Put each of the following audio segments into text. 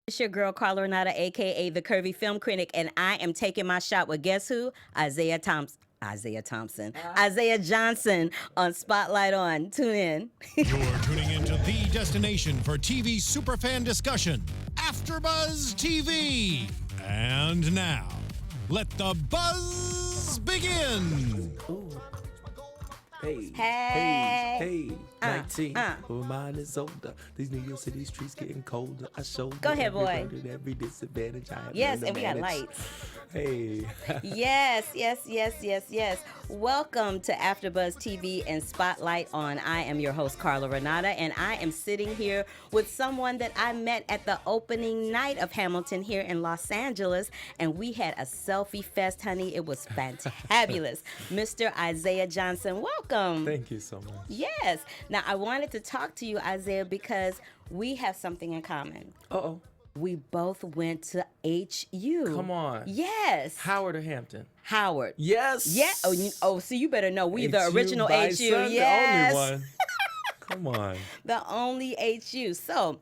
It's your girl Carla Renata, aka the Curvy Film Critic, and I am taking my shot with guess who? Isaiah Johnson on Spotlight On. Tune in. You're tuning into the destination for TV superfan discussion, AfterBuzz TV. And now, let the buzz begin. Hey, 19. Well, mine is older. These New York City streets getting colder. I show Go ahead, boy. Every disadvantage I have. Yes, and we got lights. Hey. Yes. Welcome to AfterBuzz TV and Spotlight On. I am your host, Carla Renata, and I am sitting here with someone that I met at the opening night of Hamilton here in Los Angeles, and we had a selfie fest, honey. It was fantabulous. Mr. Isaiah Johnson, welcome. Thank you so much. Yes. Now, I wanted to talk to you, Isaiah, because we have something in common. Uh-oh. We both went to HU. Come on. Yes. Howard or Hampton? Howard. Yes. Yeah. Oh, so you better know. We the original by HU. son, Yes. The only one. Come on. The only HU. So,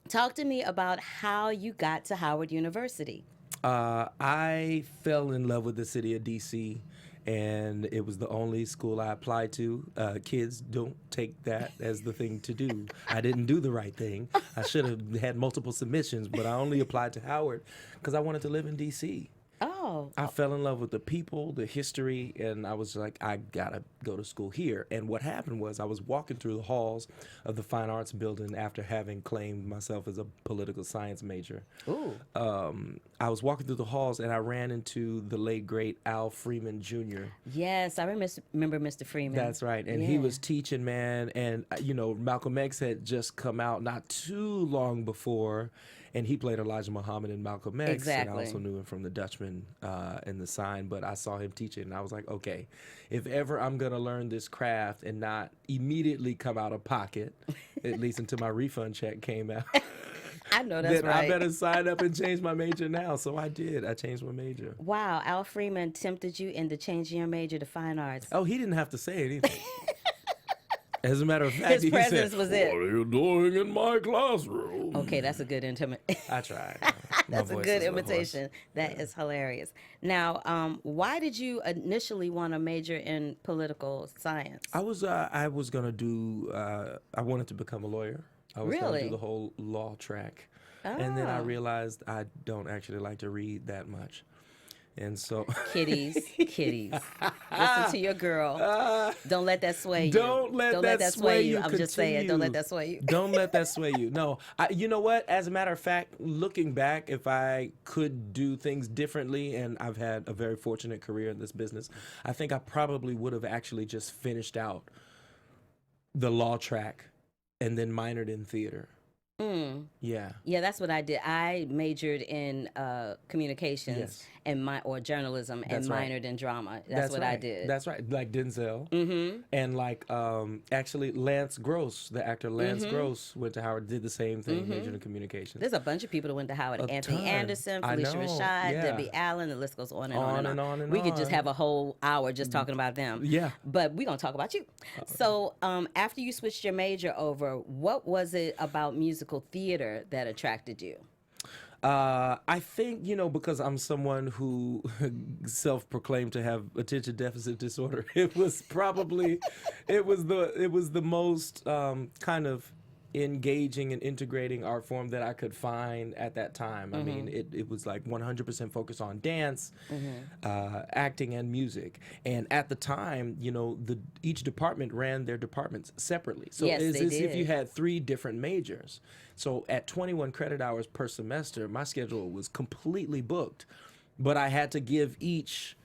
talk to me about how you got to Howard University. I fell in love with the city of D.C., and it was the only school I applied to. Kids don't take that as the thing to do. I didn't do the right thing. I should have had multiple submissions, but I only applied to Howard because I wanted to live in D.C. Oh. I fell in love with the people, the history, and I was like, I gotta go to school here. And what happened was I was walking through the halls of the Fine Arts Building after having claimed myself as a political science major. Ooh. I was walking through the halls and I ran into the late, great Al Freeman Jr. Yes, I remember Mr. Freeman. That's right. And he was teaching, man. And, Malcolm X had just come out not too long before. And he played Elijah Muhammad in Malcolm X. Exactly. And I also knew him from The Dutchman and The Sign. But I saw him teaching, and I was like, okay, if ever I'm going to learn this craft and not immediately come out of pocket, at least until my refund check came out, I know that's then right. I better sign up and change my major now. So I did. I changed my major. Wow, Al Freeman tempted you into changing your major to fine arts. Oh, he didn't have to say anything. As a matter of fact, His presence was it. What are you doing in my classroom? Okay, that's a good I tried. That's a good imitation. That is hilarious. Now, why did you initially want to major in political science? I was gonna do. I wanted to become a lawyer. I was gonna Really? do the whole law track, and then I realized I don't actually like to read that much, and so Kitties. Listen to your girl. Don't let that sway you. Don't let that sway you. I'm just saying, don't let that sway you. Don't let that sway you. No, you know what? As a matter of fact, looking back, if I could do things differently, and I've had a very fortunate career in this business, I think I probably would have actually just finished out the law track and then minored in theater. Yeah. Yeah, that's what I did. I majored in communications or journalism and minored in drama. That's what right. I did. That's right. Like Denzel. And like actually Lance Gross, the actor Lance Gross went to Howard, did the same thing, majored in communications. There's a bunch of people that went to Howard. Anthony ton. Anderson, I Felicia know, Rashad, yeah. Debbie Allen. The list goes on and on On and and on. on and We could just on. have a whole hour just talking about them. Yeah. But we're going to talk about you. So after you switched your major over, what was it about musical theater that attracted you? I think, because I'm someone who self-proclaimed to have attention deficit disorder, it was the most kind of engaging and integrating art form that I could find at that time. I mean, it was like 100% focused on dance, acting, and music. And at the time, each department ran their departments separately. So Yes, it's they as if did. you had 3 different majors. So at 21 credit hours per semester, my schedule was completely booked. But I had to give each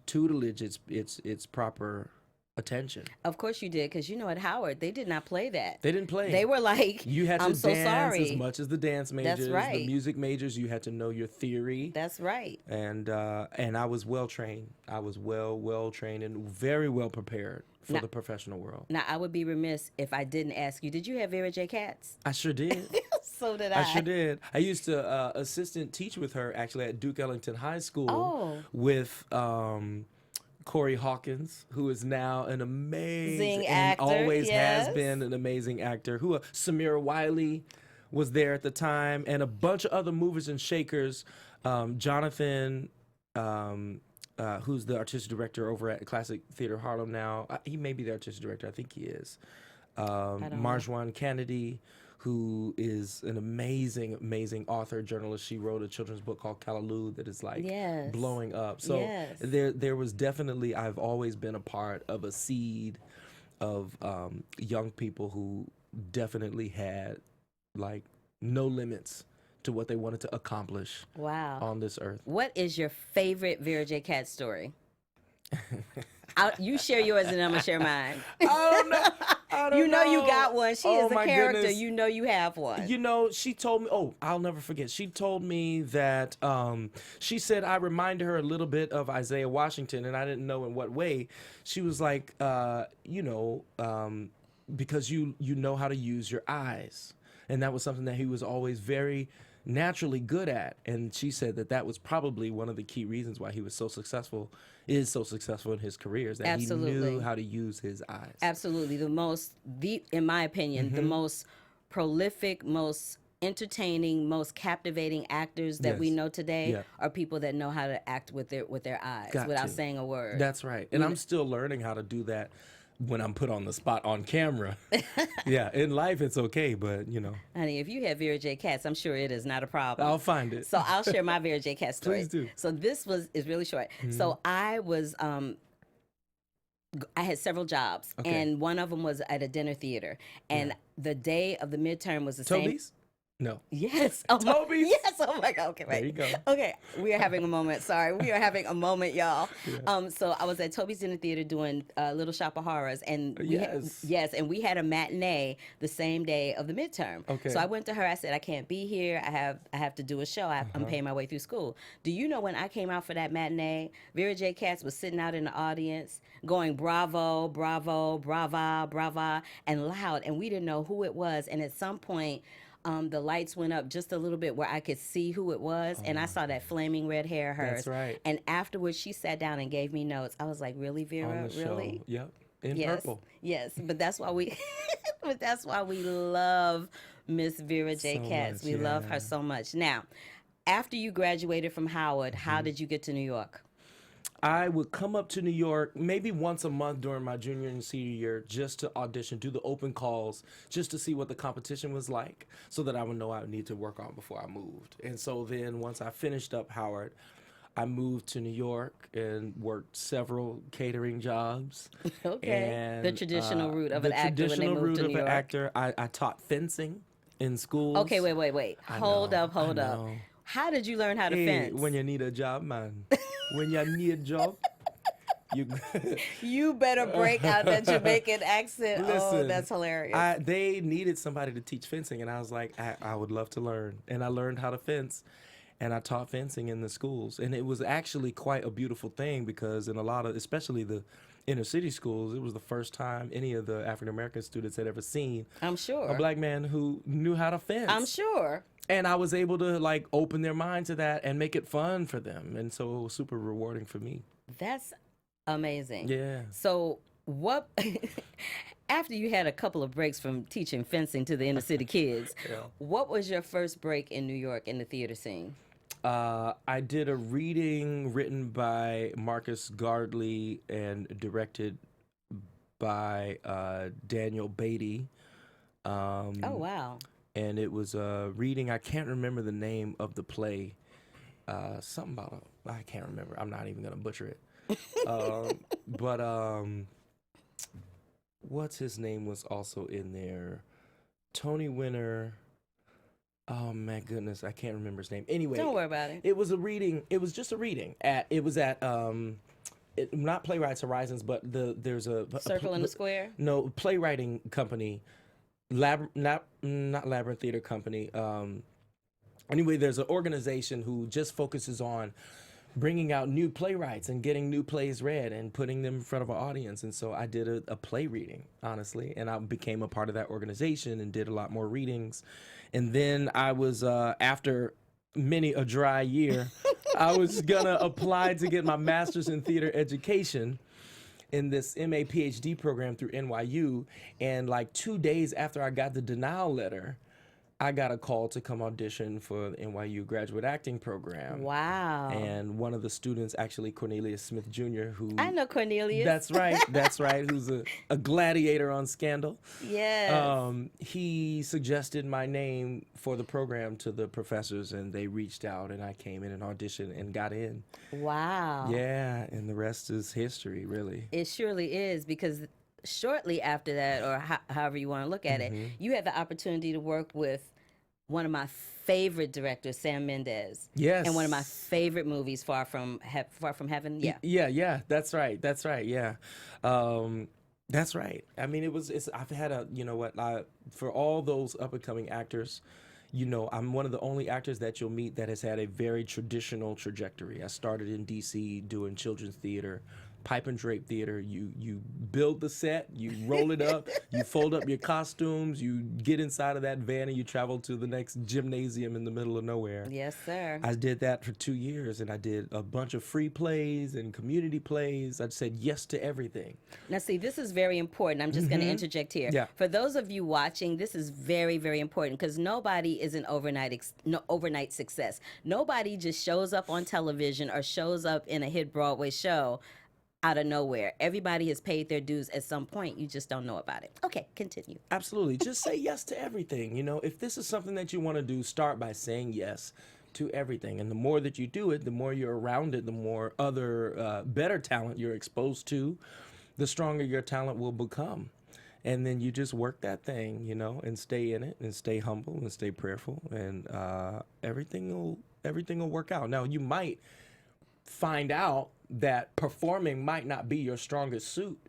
tutelage its proper attention. Of course you did, because at Howard, they did not play that. They didn't play. They were like, You had to I'm dance so sorry. as much as the dance majors. That's right. The music majors, you had to know your theory. That's right. And I was well trained. I was well trained and very well prepared for the professional world. Now, I would be remiss if I didn't ask you, did you have Vera J. Katz? I sure did. So did I. I sure did. I used to assistant teach with her actually at Duke Ellington High School with Corey Hawkins, who is now an amazing actor, and always yes. has been an amazing actor. Samira Wiley was there at the time, and a bunch of other movers and shakers. Jonathan, who's the artistic director over at Classic Theater Harlem now. He may be the artistic director. I think he is. Marjwan Kennedy, who is an amazing, amazing author, journalist. She wrote a children's book called Callaloo that is like blowing up. So there was definitely, I've always been a part of a seed of young people who definitely had like no limits to what they wanted to accomplish on this earth. What is your favorite Vera J. Katz story? You share yours and I'm going to share mine. I don't know. You got one. She is a character. Goodness. You know you have one. You know, she told me, I'll never forget. She told me that, she said I reminded her a little bit of Isaiah Washington, and I didn't know in what way. She was like, because you know how to use your eyes. And that was something that he was always very naturally good at. And she said that was probably one of the key reasons why he was so successful in his career, is that he knew how to use his eyes. Absolutely. In my opinion, the most prolific, most entertaining, most captivating actors that we know today are people that know how to act with their eyes without saying a word. That's right. And I'm still learning how to do that when I'm put on the spot on camera. Yeah, in life it's okay, but Honey, if you have Vera J. Katz, I'm sure it is not a problem. I'll find it. So I'll share my Vera J. Katz story. Please do. So this is really short. So I was I had several jobs, and one of them was at a dinner theater, and the day of the midterm was the Toby's? No. Yes. Toby's? Yes. Oh my God. Okay, wait. There you go. Okay, we are having a moment. Sorry, we are having a moment, y'all. So I was at Toby's Dinner Theater doing Little Shop of Horrors, and we had a matinee the same day of the midterm. Okay. So I went to her. I said, I can't be here. I have to do a show. I'm paying my way through school. Do you know when I came out for that matinee, Vera J. Katz was sitting out in the audience going bravo, bravo, brava, brava, and loud, and we didn't know who it was. And at some point, the lights went up just a little bit where I could see who it was, and I saw that flaming red hair of hers. That's right. And afterwards, she sat down and gave me notes. I was like, "Really, Vera? On the Really?" show. Yep. In purple. Yes, but that's why we, love Miss Vera J. So Katz. much, We love her so much. Now, after you graduated from Howard, how did you get to New York? I would come up to New York maybe once a month during my junior and senior year just to audition, do the open calls, just to see what the competition was like, so that I would know I would need to work on before I moved. And so then once I finished up Howard, I moved to New York and worked several catering jobs. And, the traditional route of an actor when they move to New York. I taught fencing in schools. Okay, wait. Hold up. How did you learn how to fence? When you need a job, man. When you need a job, you better break out that Jamaican accent. Listen, that's hilarious. They needed somebody to teach fencing, and I was like, I would love to learn. And I learned how to fence, and I taught fencing in the schools. And it was actually quite a beautiful thing, because in a lot of, especially the inner city schools, it was the first time any of the African American students had ever seen I'm sure a black man who knew how to fence. I'm sure. And I was able to like open their mind to that and make it fun for them. And so it was super rewarding for me. That's amazing. Yeah. So what, after you had a couple of breaks from teaching fencing to the inner city kids, what was your first break in New York in the theater scene? I did a reading written by Marcus Gardley and directed by Daniel Beatty. Oh, wow. And it was a reading. I can't remember the name of the play. Something about I can't remember. I'm not even gonna butcher it. But what's his name was also in there. Tony winner. Oh my goodness, I can't remember his name. Anyway, don't worry about it. It was a reading. It was just a reading. It was at not Playwrights Horizons, but there's a Circle in the Square. No, playwriting company. Not Labyrinth Theater Company. Anyway, there's an organization who just focuses on bringing out new playwrights and getting new plays read and putting them in front of an audience. And so I did a play reading, honestly, and I became a part of that organization and did a lot more readings. And then I was, after many a dry year, I was gonna apply to get my master's in theater education in this MA PhD program through NYU. And like 2 days after I got the denial letter, I got a call to come audition for the NYU graduate acting program. Wow. And one of the students, actually Cornelius Smith Jr., who... I know Cornelius. That's right, who's a gladiator on Scandal. Yes. He suggested my name for the program to the professors, and they reached out, and I came in and auditioned and got in. Wow. Yeah, and the rest is history, really. It surely is, because shortly after that, or however you want to look at it, you had the opportunity to work with one of my favorite directors, Sam Mendes. Yes. And one of my favorite movies, Far From Heaven. Yeah. Yeah. That's right. Yeah. That's right. I mean, I've had for all those up and coming actors, I'm one of the only actors that you'll meet that has had a very traditional trajectory. I started in DC doing children's theater, pipe and drape theater. You build the set, you roll it up, you fold up your costumes, you get inside of that van, and you travel to the next gymnasium in the middle of nowhere. Yes, sir. I did that for 2 years, and I did a bunch of free plays and community plays. I said yes to everything. Now, see, this is very important. I'm just going to interject here. Yeah. For those of you watching, this is very, very important, because nobody is an overnight success. Nobody just shows up on television or shows up in a hit Broadway show out of nowhere. Everybody has paid their dues at some point. You just don't know about it. Okay, continue. Absolutely. Just say yes to everything. If this is something that you want to do, start by saying yes to everything. And the more that you do it, the more you're around it, the more other better talent you're exposed to, the stronger your talent will become. And then you just work that thing, and stay in it, and stay humble, and stay prayerful, and everything will work out. Now, you might find out that performing might not be your strongest suit.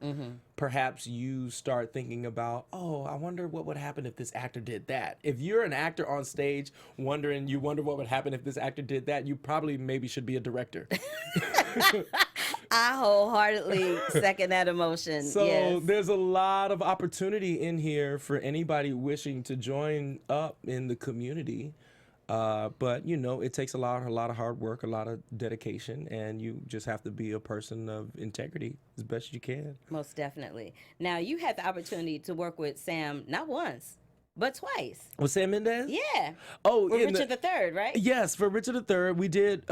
Perhaps you start thinking about, I wonder what would happen if this actor did that. If you're an actor on stage you wonder what would happen if this actor did that, you probably maybe should be a director. I wholeheartedly second that emotion. So yes. There's a lot of opportunity in here for anybody wishing to join up in the community. But it takes a lot of hard work, a lot of dedication, and you just have to be a person of integrity as best you can. Most definitely. Now, you had the opportunity to work with Sam not once, but twice. With Sam Mendes? Yeah. Oh, with Richard III, right? Yes, for Richard III. We did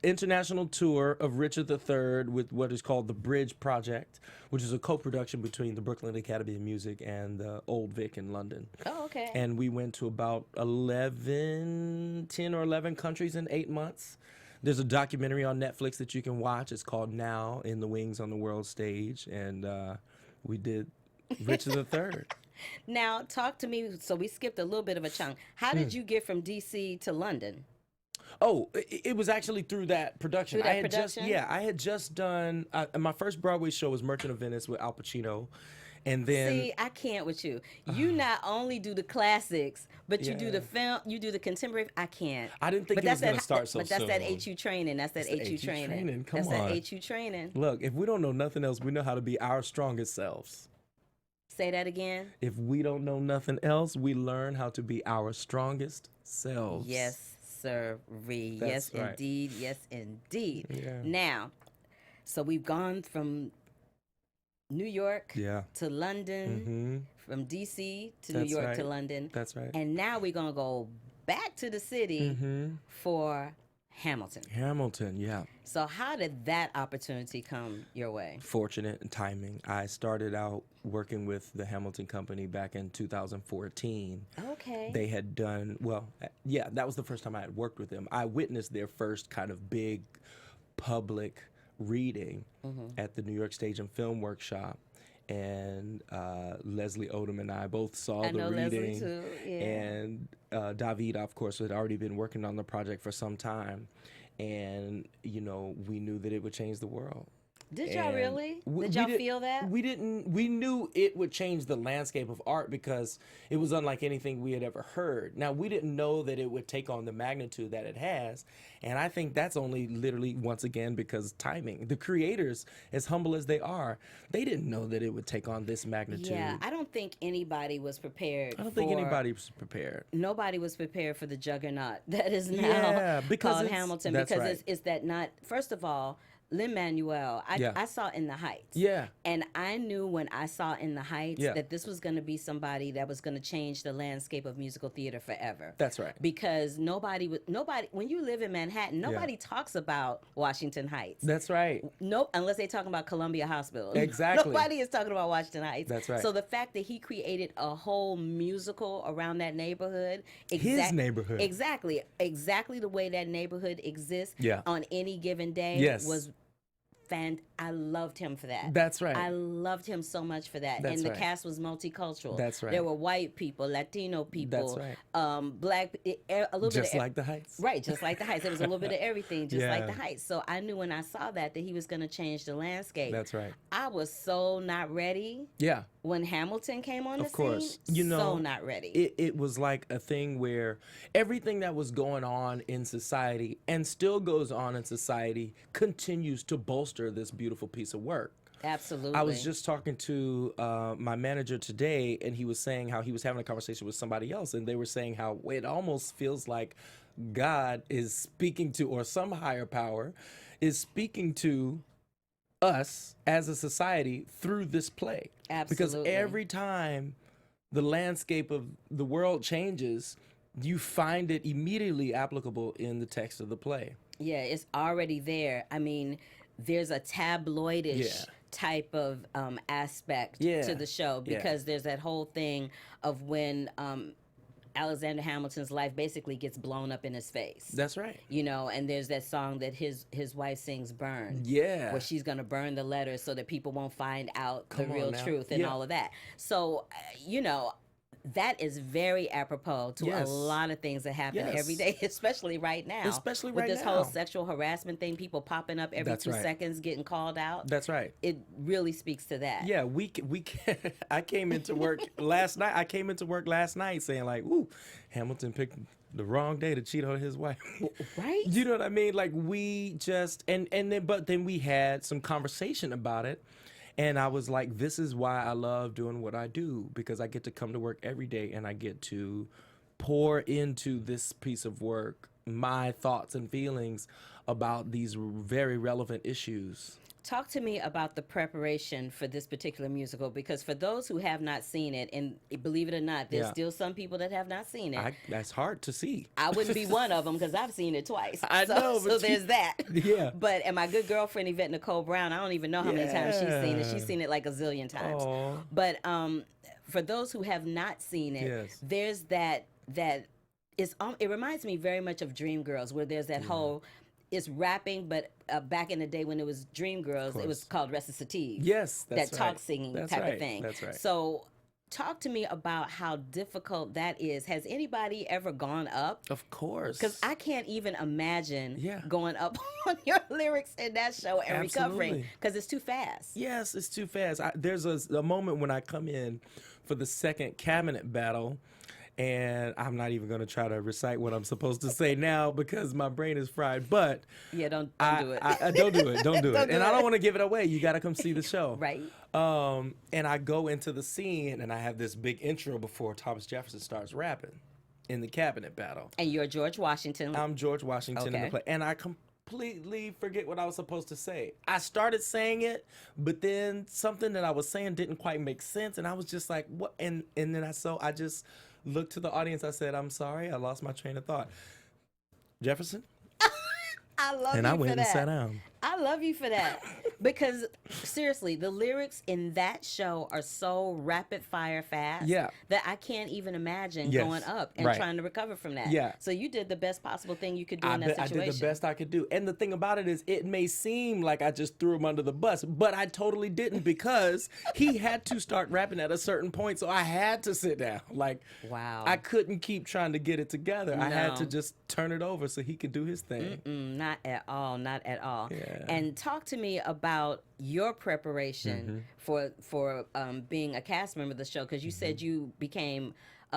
international tour of Richard III with what is called the Bridge Project, which is a co-production between the Brooklyn Academy of Music and the Old Vic in London. Oh, okay. And we went to about 10 or 11 countries in 8 months. There's a documentary on Netflix that you can watch. It's called Now in the Wings on the World Stage. And we did Richard III. Now, talk to me. So we skipped a little bit of a chunk. How did you get from D.C. to London? Oh, it was actually through that production. Through that production? I had just done, my first Broadway show was Merchant of Venice with Al Pacino. And then... See, I can't with you. You not only do the classics, but you do the film, you do the contemporary. I can't. I didn't think it was going to start so soon. But that's that HU training. That's that HU training. Come on. That's that HU training. Look, if we don't know nothing else, we know how to be our strongest selves. Say that again. If we don't know nothing else, we learn how to be our strongest selves. Yes, sirree. That's yes, right. indeed. Yes, indeed. Yeah. Now, so we've gone from New York to London, from D.C. to New York to London. That's right. And now we're going to go back to the city for Hamilton. Hamilton, yeah. So how did that opportunity come your way? Fortunate and timing. I started out working with the Hamilton Company back in 2014. Okay. They had done, that was the first time I had worked with them. I witnessed their first kind of big public reading at the New York Stage and Film Workshop. And Leslie Odom and I both saw the reading. Leslie too. Yeah. And David, of course, had already been working on the project for some time. And, we knew that it would change the world. Did y'all really? Did y'all feel that? We didn't. We knew it would change the landscape of art because it was unlike anything we had ever heard. Now, we didn't know that it would take on the magnitude that it has. And I think that's only literally, once again, because timing. The creators, as humble as they are, they didn't know that it would take on this magnitude. Yeah, I don't think anybody was prepared. I don't think anybody was prepared. Nobody was prepared for the juggernaut that is now called Hamilton. That's because right. it's that not, first of all, LinManuel, Yeah. I saw In the Heights. Yeah. And I knew when I saw In the Heights Yeah. that this was going to be somebody that was going to change the landscape of musical theater forever. That's right. Because nobody, when you live in Manhattan, nobody talks about Washington Heights. That's right. Nope, unless they're talking about Columbia Hospital. Exactly. Nobody is talking about Washington Heights. That's right. So the fact that he created a whole musical around that neighborhood. His neighborhood. Exactly. Exactly the way that neighborhood exists on any given day was I loved him for that. That's right. I loved him so much for that. That's and the right. cast was multicultural. That's right. There were white people, Latino people, That's right. black, a little Just bit like the Heights. Right, just like the Heights. There was a little bit of everything, just Yeah. like the Heights. So I knew when I saw that he was going to change the landscape. That's right. I was so not ready. Yeah. When Hamilton came on the Of course. scene, You know, so not ready. It was like a thing where everything that was going on in society and still goes on in society continues to bolster this beautiful piece of work. Absolutely. I was just talking to my manager today, and he was saying how he was having a conversation with somebody else, and they were saying how it almost feels like God is speaking to, or some higher power is speaking to us as a society through this play. Absolutely. Because every time the landscape of the world changes, you find it immediately applicable in the text of the play. Yeah, it's already there. I mean, there's a tabloidish type of aspect to the show because there's that whole thing of when Alexander Hamilton's life basically gets blown up in his face. That's right. You know, and there's that song that his wife sings, Burn. Yeah. Where she's going to burn the letters so that people won't find out the Come on real now. truth and all of that. So, you know, that is very apropos to a lot of things that happen every day, especially right now. Especially with right this now. whole sexual harassment thing, people popping up every 2 seconds, getting called out. That's right. It really speaks to that. Yeah, I came into work last night. I came into work last night saying like, "Ooh, Hamilton picked the wrong day to cheat on his wife." Right? You know what I mean? Like we just but then we had some conversation about it. And I was like, this is why I love doing what I do, because I get to come to work every day and I get to pour into this piece of work my thoughts and feelings about these very relevant issues. Talk to me about the preparation for this particular musical, because for those who have not seen it, and believe it or not, there's still some people that have not seen it. That's hard to see. I wouldn't be one of them because I've seen it twice. I know. So there's that. Yeah. But and my good girlfriend Yvette Nicole Brown, I don't even know how many times she's seen it. She's seen it like a zillion times. Aw. But for those who have not seen it, there's that is it reminds me very much of Dreamgirls, where there's that whole. It's rapping, but back in the day when it was Dreamgirls, it was called recitative. Yes, that's that talk singing type of thing. That's right. So, talk to me about how difficult that is. Has anybody ever gone up? Of course. Because I can't even imagine going up on your lyrics in that show and recovering, because it's too fast. Yes, it's too fast. There's a moment when I come in for the second cabinet battle. And I'm not even going to try to recite what I'm supposed to say now because my brain is fried. But yeah, don't do it. Don't do it. Don't do it. And I don't it. want to give it away. You got to come see the show. Right. And I go into the scene and I have this big intro before Thomas Jefferson starts rapping in the cabinet battle. And you're George Washington. I'm George Washington in the play. And I completely forget what I was supposed to say. I started saying it, but then something that I was saying didn't quite make sense. And I was just like, what? And then I just looked to the audience. I said, I'm sorry. I lost my train of thought. Jefferson? I love and you I went for that. and sat down. I love you for that. Because seriously, the lyrics in that show are so rapid fire fast that I can't even imagine going up and trying to recover from that. Yeah. So you did the best possible thing you could do in that situation. I did the best I could do. And the thing about it is, it may seem like I just threw him under the bus, but I totally didn't, because he had to start rapping at a certain point, so I had to sit down. Like, wow. I couldn't keep trying to get it together. I had to just turn it over so he could do his thing. Not at all. Not at all. Yeah. And talk to me about your preparation for being a cast member of the show, because you said you became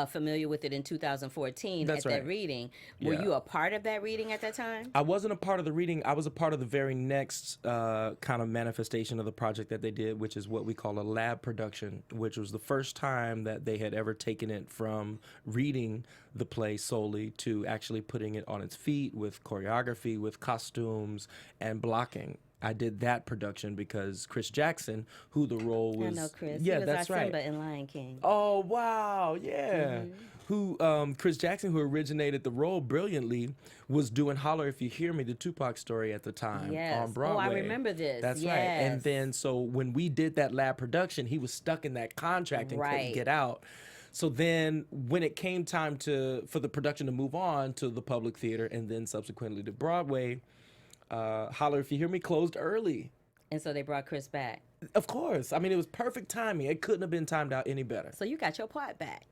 familiar with it in 2014 That's at that right. reading. Were you a part of that reading at that time? I wasn't a part of the reading. I was a part of the very next kind of manifestation of the project that they did, which is what we call a lab production, which was the first time that they had ever taken it from reading the play solely to actually putting it on its feet with choreography, with costumes, and blocking. I did that production because Chris Jackson, who the role was. I know Chris. Yeah, he was that's our right. Simba in Lion King. Oh wow, yeah. Mm-hmm. Who Chris Jackson, who originated the role brilliantly, was doing "Holler If You Hear Me," the Tupac story at the time Yes. on Broadway. Oh, I remember this. That's right. And then so when we did that lab production, he was stuck in that contract and couldn't Right. get out. So then when it came time for the production to move on to the public theater and then subsequently to Broadway, "Holler If You Hear Me" closed early. And so they brought Chris back. Of course. I mean, it was perfect timing. It couldn't have been timed out any better. So you got your part back.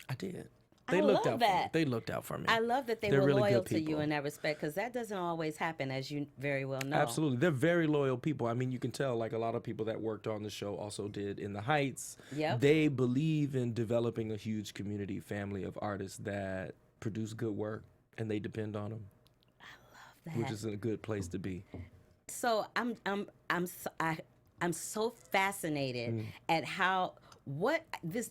I did. I They looked love out that. for me. They looked out for me. I love that They're were really loyal good to you people. in that respect, because that doesn't always happen, as you very well know. Absolutely. They're very loyal people. I mean, you can tell, like a lot of people that worked on the show also did in the Heights. Yep. They believe in developing a huge community family of artists that produce good work, and they depend on them, That. which is a good place to be. So I'm so fascinated at how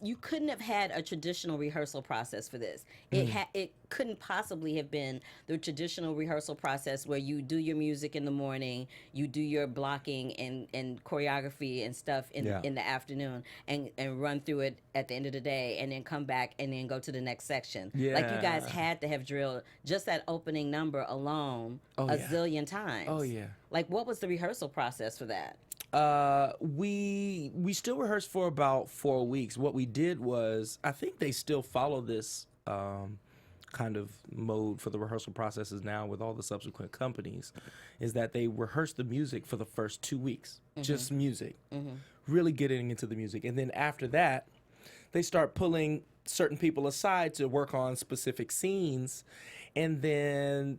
you couldn't have had a traditional rehearsal process for this. It couldn't possibly have been the traditional rehearsal process where you do your music in the morning, you do your blocking and choreography and stuff in the afternoon, and run through it at the end of the day, and then come back and then go to the next section. Like you guys had to have drilled just that opening number alone zillion times. Oh yeah. Like, what was the rehearsal process for that? We still rehearsed for about 4 weeks. What we did was, I think they still follow this kind of mode for the rehearsal processes now with all the subsequent companies, is that they rehearse the music for the first 2 weeks, just music, really getting into the music. And then after that, they start pulling certain people aside to work on specific scenes. And then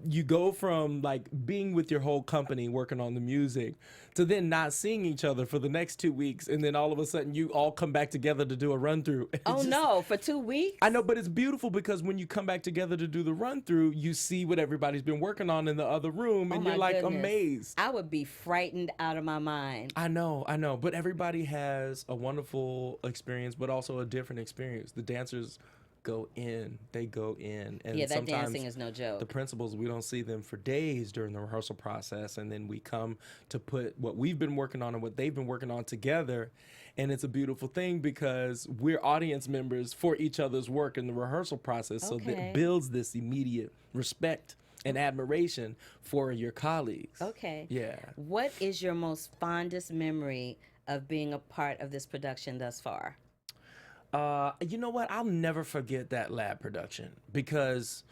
you go from like being with your whole company working on the music to then not seeing each other for the next 2 weeks, and then all of a sudden you all come back together to do a run through. Oh no, for 2 weeks? I know, but it's beautiful because when you come back together to do the run through, you see what everybody's been working on in the other room, and Oh, you're my like goodness. amazed. I would be frightened out of my mind. I know, but everybody has a wonderful experience, but also a different experience. The dancers go in, and Yeah, that sometimes dancing is no joke. the principals, we don't see them for days during the rehearsal process, and then we come to put what we've been working on and what they've been working on together, and it's a beautiful thing because we're audience members for each other's work in the rehearsal process, so Okay. that builds this immediate respect and admiration for your colleagues. Okay. Yeah. What is your most fondest memory of being a part of this production thus far? You know what? I'll never forget that lab production because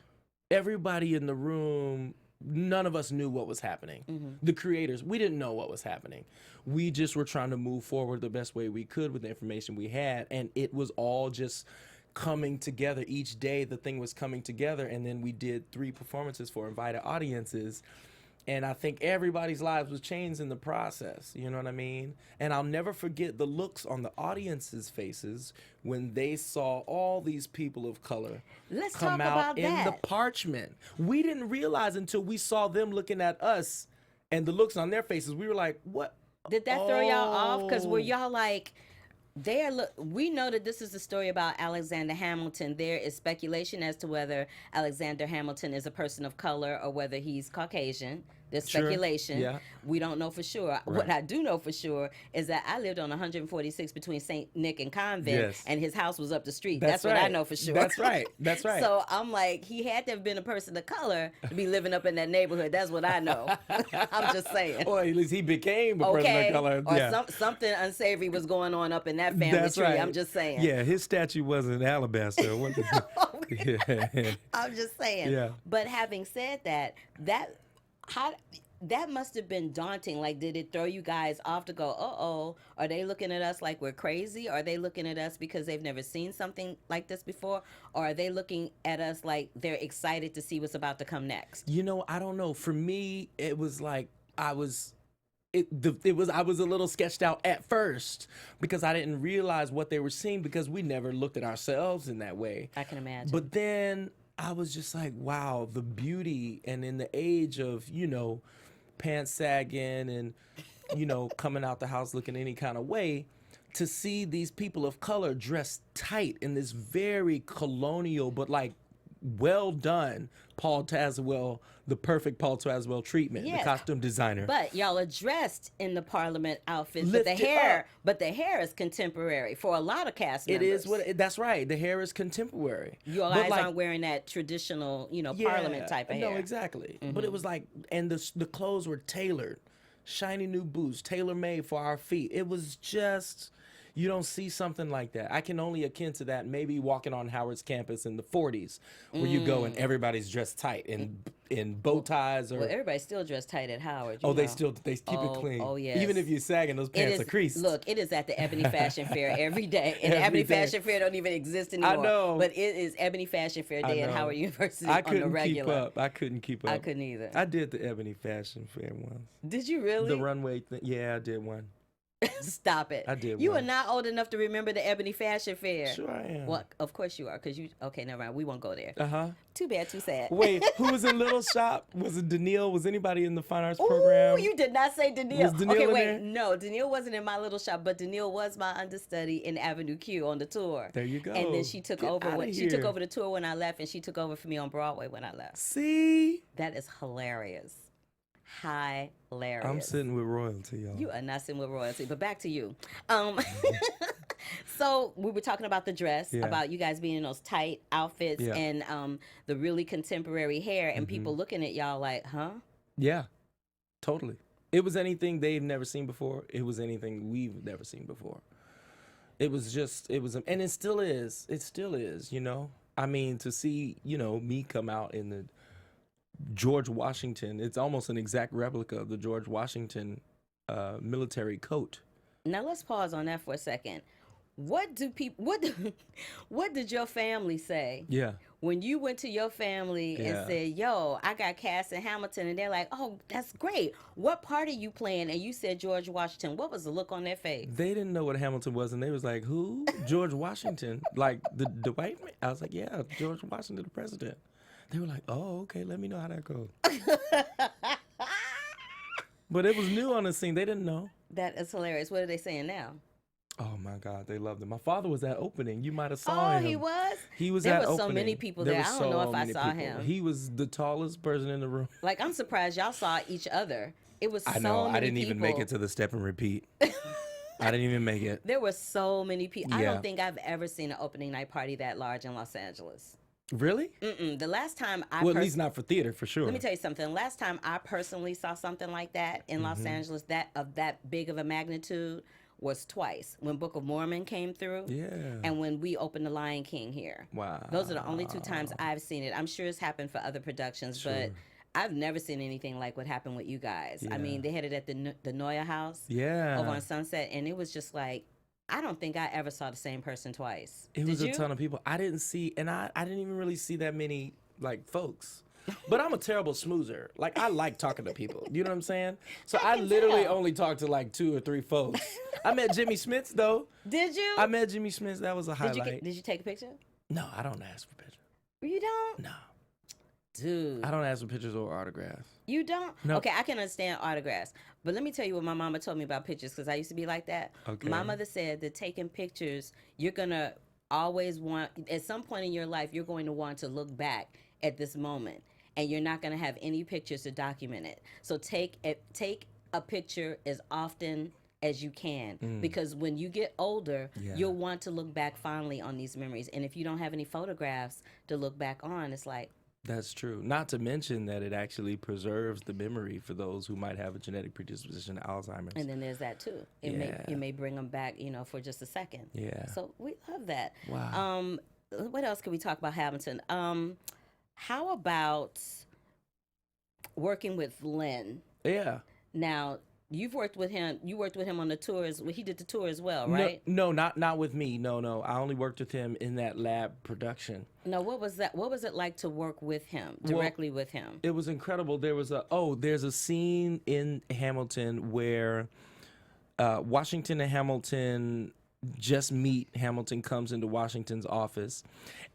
everybody in the room, none of us knew what was happening. The creators, we didn't know what was happening. We just were trying to move forward the best way we could with the information we had, and it was all just coming together. Each day the thing was coming together, and then we did 3 performances for invited audiences. And I think everybody's lives was changed in the process, you know what I mean? And I'll never forget the looks on the audience's faces when they saw all these people of color Let's come talk out about in the that. parchment. We didn't realize until we saw them looking at us and the looks on their faces. We were like, what? Did that throw y'all off? Because were Oh. y'all like, we know that this is a story about Alexander Hamilton. There is speculation as to whether Alexander Hamilton is a person of color or whether he's Caucasian. There's Sure. speculation. Yeah. We don't know for sure. What I do know for sure is that I lived on 146 between St. Nick and Convent, Yes. and his house was up the street. That's That's what I right. know for sure. That's right. That's right. So I'm like, he had to have been a person of color to be living up in that neighborhood. That's what I know. I'm just saying. Or at least he became a person Okay, of color. or Yeah. something unsavory was going on up in that family That's tree. right. I'm just saying. Yeah, his statue wasn't alabaster. Yeah. I'm just saying. Yeah. But having said that, that must have been daunting. Like, did it throw you guys off to go, uh-oh, are they looking at us like we're crazy? Are they looking at us because they've never seen something like this before? Or are they looking at us like they're excited to see what's about to come next? You know, I don't know. For me, it was like I was a little sketched out at first because I didn't realize what they were seeing because we never looked at ourselves in that way. I can imagine. But then I was just like, wow, the beauty, and in the age of, pants sagging and, coming out the house looking any kind of way, to see these people of color dressed tight in this very colonial but like well done Paul Tazewell, the perfect Paul Tazewell treatment, Yes. the costume designer. But y'all are dressed in the Parliament outfits, Lift it up. but the hair is contemporary for a lot of cast It members. is that's right. The hair is contemporary. You But, guys like, aren't wearing that traditional, yeah, Parliament type of hair. No, exactly. But it was like, and the clothes were tailored, shiny new boots, tailor made for our feet. It was just, you don't see something like that. I can only akin to that maybe walking on Howard's campus in the 40s, where you go and everybody's dressed tight in bow ties or. Well, everybody's still dressed tight at Howard. Oh, you they know. keep it clean. Oh, yes. Even if you're sagging, those pants are creased. Look, it is at the Ebony Fashion Fair every day. And the Every Ebony day. Fashion Fair don't even exist anymore. I know. But it is Ebony Fashion Fair Day at know. Howard University I on the couldn't keep regular. up. I couldn't keep up. I couldn't either. I did the Ebony Fashion Fair once. Did you really? The runway thing. Yeah, I did one. Stop it. I did You one. are not old enough to remember the Ebony Fashion Fair. Sure I am. Well, of course you are, because you. Okay, never mind. We won't go there. Uh-huh. Too bad, too sad. Wait, who was in Little Shop? Was it Daniil? Was anybody in the fine arts program? Ooh, you did not say Daniil. Was Daniil okay, in wait. there? No, Daniil wasn't in my little shop, but Daniil was my understudy in Avenue Q on the tour. There you go. And then she took Get over. outta She took here. over the tour when I left, and she took over for me on Broadway when I left. See? That is hilarious. Hilarious. I'm sitting with royalty, y'all. You are not sitting with royalty, but back to you. So we were talking about the dress, Yeah. about you guys being in those tight outfits Yeah. and the really contemporary hair, and people looking at y'all like, huh? Yeah, totally. It was anything they've never seen before. It was anything we've never seen before. It was, and it still is. It still is, I mean, to see, me come out in the George Washington, it's almost an exact replica of the George Washington military coat. Now let's pause on that for a second. What did your family say? Yeah. When you went to your family and Yeah. said, yo, I got cast in Hamilton, and they're like, oh, that's great. What part are you playing? And you said George Washington. What was the look on their face? They didn't know what Hamilton was, and they was like, who? George Washington? Like, the white man? I was like, yeah, George Washington, the president. They were like, oh, okay, let me know how that goes. But it was new on the scene. They didn't know. That is hilarious. What are they saying now? Oh, my God, they loved him. My father was at opening. You might have saw Oh, him. he was? He was There at were opening. so many people There there. were I don't know so if I many saw people. him. He was the tallest person in the room. Like, I'm surprised y'all saw each other. It was I so know. many I didn't even make people. it to the step and repeat. I didn't even make it. There were so many people. I Yeah. don't think I've ever seen an opening night party that large in Los Angeles. Really? The last time I Well, at least not for theater, for sure. let me tell you something. Last time I personally saw something like that in Los Angeles, that big of a magnitude, was twice. When Book of Mormon came through, Yeah. and when we opened The Lion King here. Wow. Those are the only two times I've seen it. I'm sure it's happened for other productions, but I've never seen anything like what happened with you guys. I Yeah. mean, they had it at the Noya House Yeah. over on Sunset, and it was just like, I don't think I ever saw the same person twice. It Did was you? a ton of people. I didn't see, and I didn't even really see that many, like, folks. But I'm a terrible smoozer. Like, I like talking to people. You know what I'm saying? So I can literally tell. only talked to, like, 2 or 3 folks. I met Jimmy Smits, though. Did you? I met Jimmy Smits. That was a highlight. Did you take a picture? No, I don't ask for pictures. You don't? No. Dude. I don't ask for pictures or autographs. You don't? No. Okay, I can understand autographs. But let me tell you what my mama told me about pictures, because I used to be like that. Okay. My mother said that taking pictures, you're going to always want, at some point in your life, you're going to want to look back at this moment, and you're not going to have any pictures to document it. So take a picture as often as you can, because when you get older, Yeah. you'll want to look back fondly on these memories. And if you don't have any photographs to look back on, it's like, That's true. Not to mention that it actually preserves the memory for those who might have a genetic predisposition to Alzheimer's. and then there's that too. It may bring them back, for just a second. Yeah. So we love that. Wow. What else can we talk about Hamilton? How about working with Lin? Yeah. Now, you've worked with him. You worked with him on the tours. Well, he did the tour as well, right? No, not with me. No. I only worked with him in that lab production. No, what was that? What was it like to work with him, directly with him? It was incredible. There's a scene in Hamilton where Washington and Hamilton just meet. Hamilton comes into Washington's office,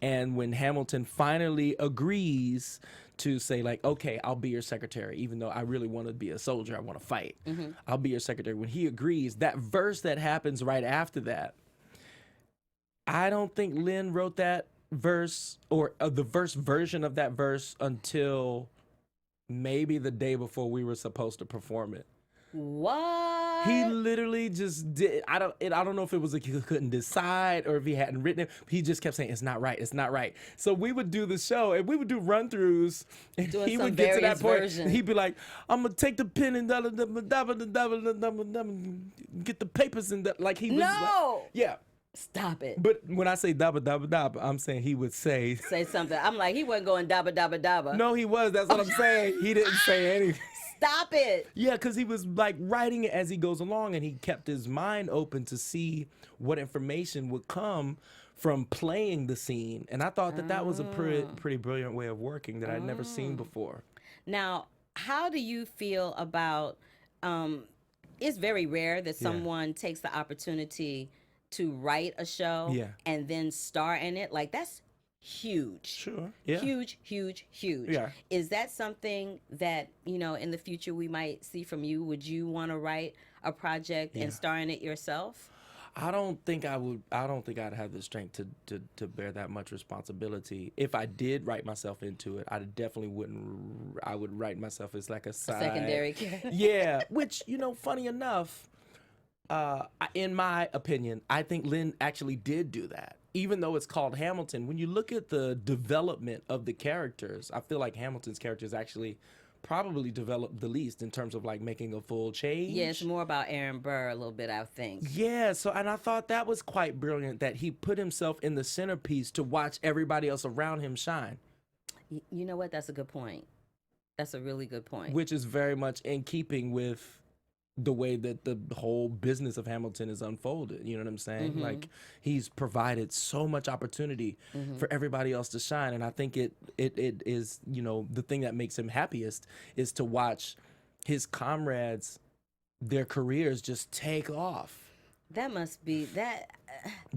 and when Hamilton finally agrees to say, like, okay, I'll be your secretary, even though I really want to be a soldier, I want to fight. I'll be your secretary. When he agrees, that verse that happens right after that, I don't think Lin wrote that verse or the verse version of that verse until maybe the day before we were supposed to perform it. What? He literally just did. I don't know if it was like he couldn't decide or if he hadn't written it. He just kept saying it's not right. It's not right. So we would do the show and we would do run-throughs, and Doing he some would get to that various point. version. He'd be like, "I'm gonna take the pen and get the papers and like he was No. like, yeah." Stop it. But when I say dabba dabba dabba, I'm saying he would say. Say something. I'm like, he wasn't going dabba dabba dabba. No, he was. That's what I'm saying. He didn't say anything. Stop it. Yeah, because he was like writing it as he goes along, and he kept his mind open to see what information would come from playing the scene. And I thought that was a pretty brilliant way of working that I'd never seen before. Now, how do you feel about? It's very rare that someone takes the opportunity to write a show and then star in it. Like, that's huge. Sure. Yeah. Huge, huge, huge. Yeah. Is that something that, in the future we might see from you? Would you want to write a project and star in it yourself? I don't think I would. I don't think I'd have the strength to bear that much responsibility. If I did write myself into it, I definitely wouldn't. I would write myself as like a Secondary character. Yeah, which funny enough, in my opinion, I think Lin actually did do that. Even though it's called Hamilton, when you look at the development of the characters, I feel like Hamilton's characters actually probably developed the least in terms of like making a full change. Yeah, it's more about Aaron Burr a little bit, I think. Yeah, and I thought that was quite brilliant that he put himself in the centerpiece to watch everybody else around him shine. You know what? That's a good point. That's a really good point. Which is very much in keeping with the way that the whole business of Hamilton is unfolded. You know what I'm saying? Like, he's provided so much opportunity for everybody else to shine. And I think it is, the thing that makes him happiest is to watch his comrades, their careers just take off. That must be that.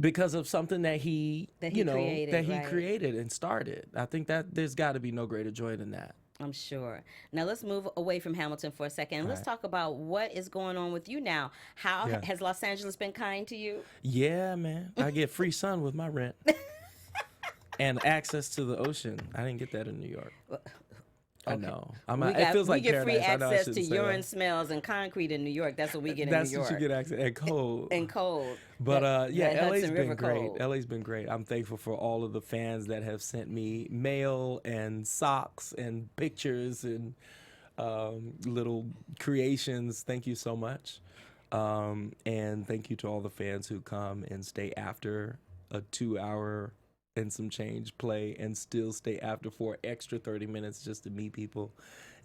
Because of something that he created, created and started. I think that there's got to be no greater joy than that. I'm sure. Now let's move away from Hamilton for a second. And let's talk about what is going on with you now. How has Los Angeles been kind to you? Yeah, man. I get free sun with my rent. And access to the ocean. I didn't get that in New York. I know. It feels like we get free paradise. access to urine smells and concrete in New York. That's what we get in New York. That's what you get access, and cold. And cold. But that LA's Hudson been River great. cold. LA's been great. I'm thankful for all of the fans that have sent me mail and socks and pictures and little creations. Thank you so much. And thank you to all the fans who come and stay after a 2-hour and some change play and still stay after for an extra 30 minutes just to meet people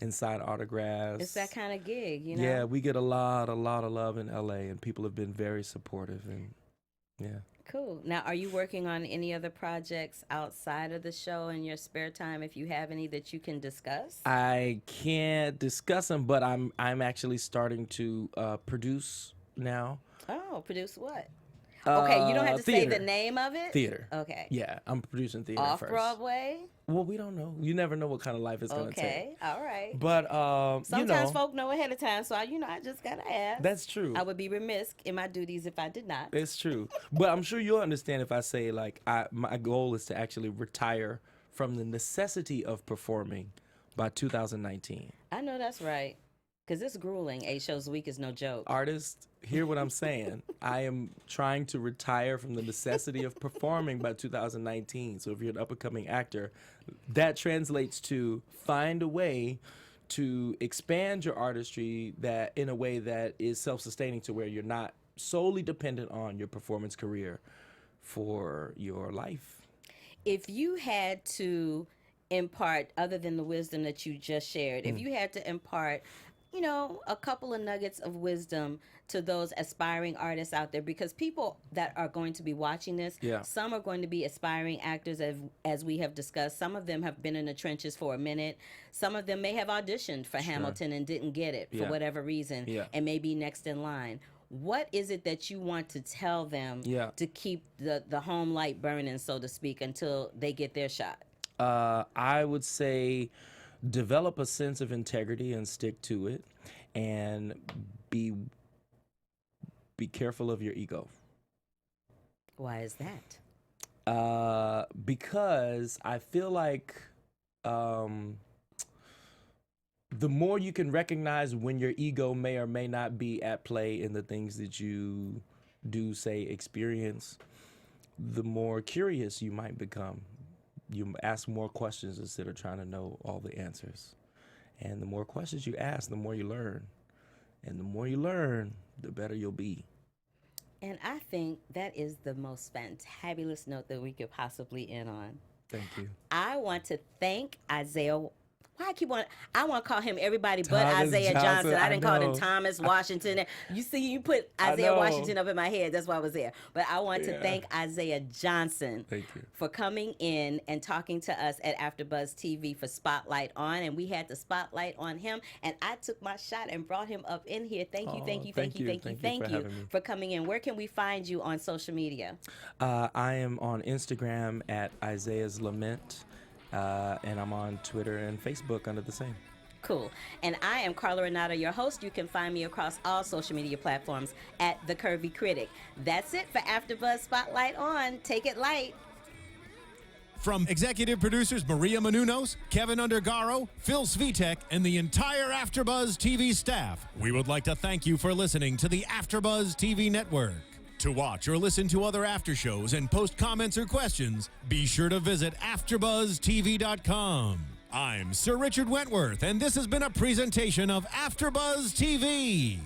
and sign autographs. It's that kind of gig, you know? Yeah, we get a lot of love in LA, and people have been very supportive, and yeah. Cool. Now, are you working on any other projects outside of the show in your spare time, if you have any that you can discuss? I can't discuss them, but I'm actually starting to produce now. Oh, produce what? Okay, you don't have to say theater. the name of it? Theater. Okay. Yeah, I'm producing theater first. Off-Broadway? Well, we don't know. You never know what kind of life it's going to take. Okay, all right. But, Sometimes folk know ahead of time, so I just got to ask. That's true. I would be remiss in my duties if I did not. It's true. But I'm sure you'll understand if I say, like, my goal is to actually retire from the necessity of performing by 2019. I know that's right. Because it's grueling. 8 shows a week is no joke. Artists, hear what I'm saying. I am trying to retire from the necessity of performing by 2019. So if you're an up-and-coming actor, that translates to find a way to expand your artistry that in a way that is self-sustaining to where you're not solely dependent on your performance career for your life. If you had to impart, other than the wisdom that you just shared, if you had to impart a couple of nuggets of wisdom to those aspiring artists out there, because people that are going to be watching this, some are going to be aspiring actors, as we have discussed. Some of them have been in the trenches for a minute. Some of them may have auditioned for Hamilton and didn't get it for whatever reason and may be next in line. What is it that you want to tell them to keep the home light burning, so to speak, until they get their shot? I would say develop a sense of integrity and stick to it, and be careful of your ego. Why is that? Because I feel like the more you can recognize when your ego may or may not be at play in the things that you do, say, experience, the more curious you might become. You ask more questions instead of trying to know all the answers. And the more questions you ask, the more you learn. And the more you learn, the better you'll be. And I think that is the most fantabulous note that we could possibly end on. Thank you. I want to thank Isaiah. I want to call him everybody but Thomas Isaiah Johnson. I didn't call him know. Thomas Washington. You see, you put Isaiah know. Washington up in my head. That's why I was there. But I want to thank Isaiah Johnson Thank you. for coming in and talking to us at AfterBuzz TV for Spotlight On. And we had the spotlight on him. And I took my shot and brought him up in here. Thank you for coming in. Where can we find you on social media? I am on Instagram at Isaiah's Lament. And I'm on Twitter and Facebook under the same. Cool. And I am Carla Renata, your host. You can find me across all social media platforms at The Curvy Critic. That's it for AfterBuzz Spotlight On. Take it light. From executive producers Maria Menounos, Kevin Undergaro, Phil Svitek, and the entire AfterBuzz TV staff, we would like to thank you for listening to the AfterBuzz TV network. To watch or listen to other after shows and post comments or questions, be sure to visit AfterBuzzTV.com. I'm Sir Richard Wentworth, and this has been a presentation of AfterBuzz TV. See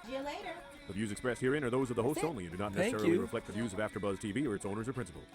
you later. The views expressed herein are those of the hosts That's it. only and do not Thank necessarily you. reflect the views of AfterBuzz TV or its owners or principals.